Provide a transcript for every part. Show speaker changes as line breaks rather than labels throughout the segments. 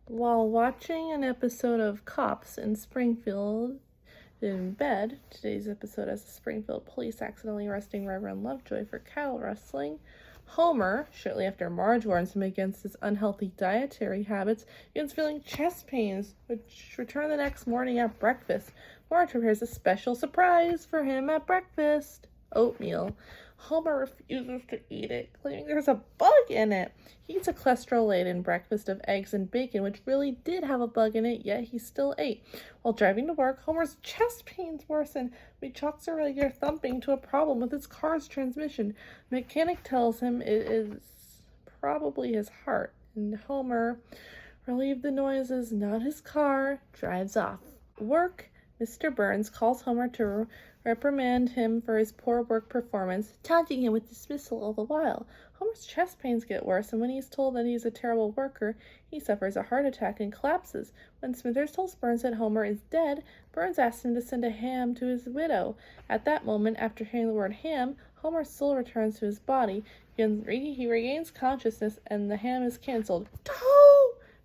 While watching an episode of Cops in Springfield in bed, today's episode has the Springfield police accidentally arresting Reverend Lovejoy for cattle rustling. Homer, shortly after Marge warns him against his unhealthy dietary habits, begins feeling chest pains, which return the next morning at breakfast. Marge prepares a special surprise for him at breakfast: oatmeal. Homer refuses to eat it, claiming there's a bug in it. He eats a cholesterol-laden breakfast of eggs and bacon, which really did have a bug in it, yet he still ate. While driving to work, Homer's chest pains worsen. He chalks a regular thumping to a problem with his car's transmission. The mechanic tells him it is probably his heart, and Homer, relieved the noise is not his car, drives off. Work. Mr. Burns calls Homer to reprimand him for his poor work performance, taunting him with dismissal all the while. Homer's chest pains get worse, and when he's told that he's a terrible worker, he suffers a heart attack and collapses. When Smithers tells Burns that Homer is dead, Burns asks him to send a ham to his widow. At that moment, after hearing the word ham, Homer's soul returns to his body. He regains consciousness, and the ham is canceled.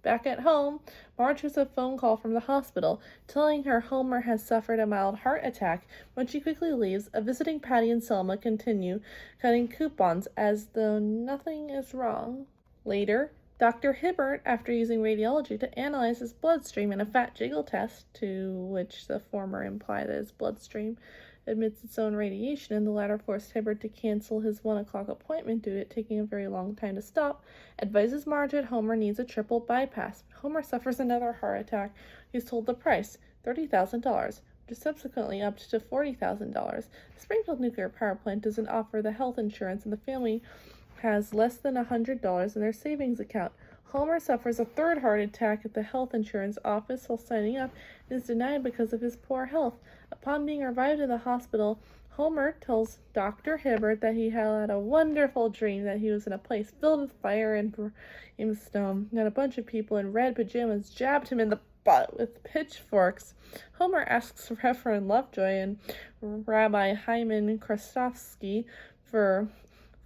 Back at home, Marge gets a phone call from the hospital, telling her Homer has suffered a mild heart attack. When she quickly leaves, a visiting Patty and Selma continue cutting coupons as though nothing is wrong. Later, Dr. Hibbert, after using radiology to analyze his bloodstream in a fat jiggle test, to which the former implied that his bloodstream admits its own radiation, and the latter forced Hibbert to cancel his 1 o'clock appointment due to it taking a very long time to stop, advises Marge that Homer needs a triple bypass. But Homer suffers another heart attack. He's told the price, $30,000, which is subsequently upped to $40,000. The Springfield nuclear power plant doesn't offer the health insurance, and the family has less than $100 in their savings account. Homer suffers a third heart attack at the health insurance office while signing up and is denied because of his poor health. Upon being revived in the hospital, Homer tells Dr. Hibbert that he had a wonderful dream that he was in a place filled with fire and brimstone, and a bunch of people in red pajamas jabbed him in the butt with pitchforks. Homer asks Reverend Lovejoy and Rabbi Hyman Krostowski for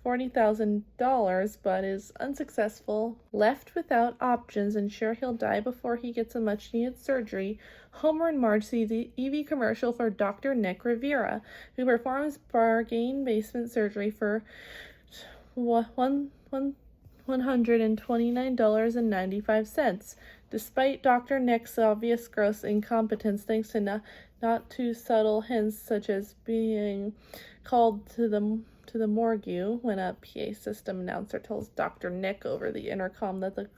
$40,000, but is unsuccessful. Left without options and sure he'll die before he gets a much-needed surgery, Homer and Marge see the EV commercial for Dr. Nick Rivera, who performs bargain basement surgery for $129.95. Despite Dr. Nick's obvious gross incompetence, thanks to not too subtle hints such as being called to the morgue when a PA system announcer tells Dr. Nick over the intercom that the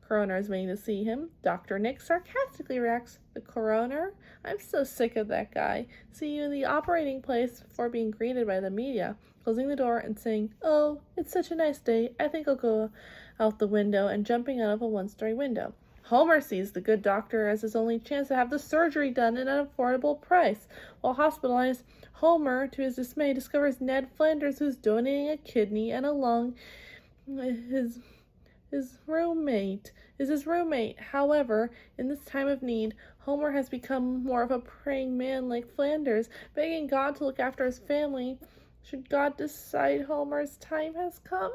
coroner is waiting to see him, Dr. Nick sarcastically reacts, "The coroner? I'm so sick of that guy. See you in the operating place," before being greeted by the media, closing the door and saying, "Oh, it's such a nice day. I think I'll go out the window," and jumping out of a one-story window. Homer sees the good doctor as his only chance to have the surgery done at an affordable price. While hospitalized, Homer, to his dismay, discovers Ned Flanders, who's donating a kidney and a lung. His roommate. However, in this time of need, Homer has become more of a praying man like Flanders, begging God to look after his family. Should God decide Homer's time has come?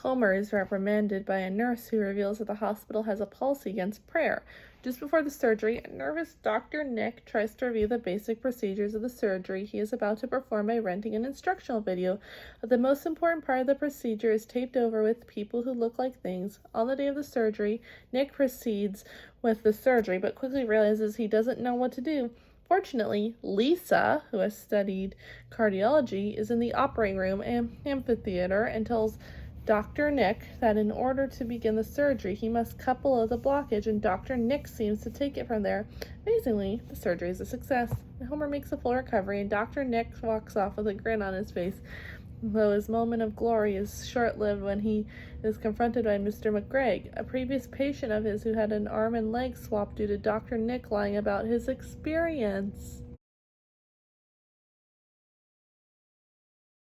Homer is reprimanded by a nurse who reveals that the hospital has a policy against prayer. Just before the surgery, a nervous Dr. Nick tries to review the basic procedures of the surgery he is about to perform by renting an instructional video. But the most important part of the procedure is taped over with people who look like things. On the day of the surgery, Nick proceeds with the surgery, but quickly realizes he doesn't know what to do. Fortunately, Lisa, who has studied cardiology, is in the operating room and amphitheater and tells Dr. Nick that in order to begin the surgery, he must cut below the blockage, and Dr. Nick seems to take it from there. Amazingly, the surgery is a success. Homer makes a full recovery, and Dr. Nick walks off with a grin on his face, though his moment of glory is short-lived when he is confronted by Mr. McGregor, a previous patient of his who had an arm and leg swapped due to Dr. Nick lying about his experience.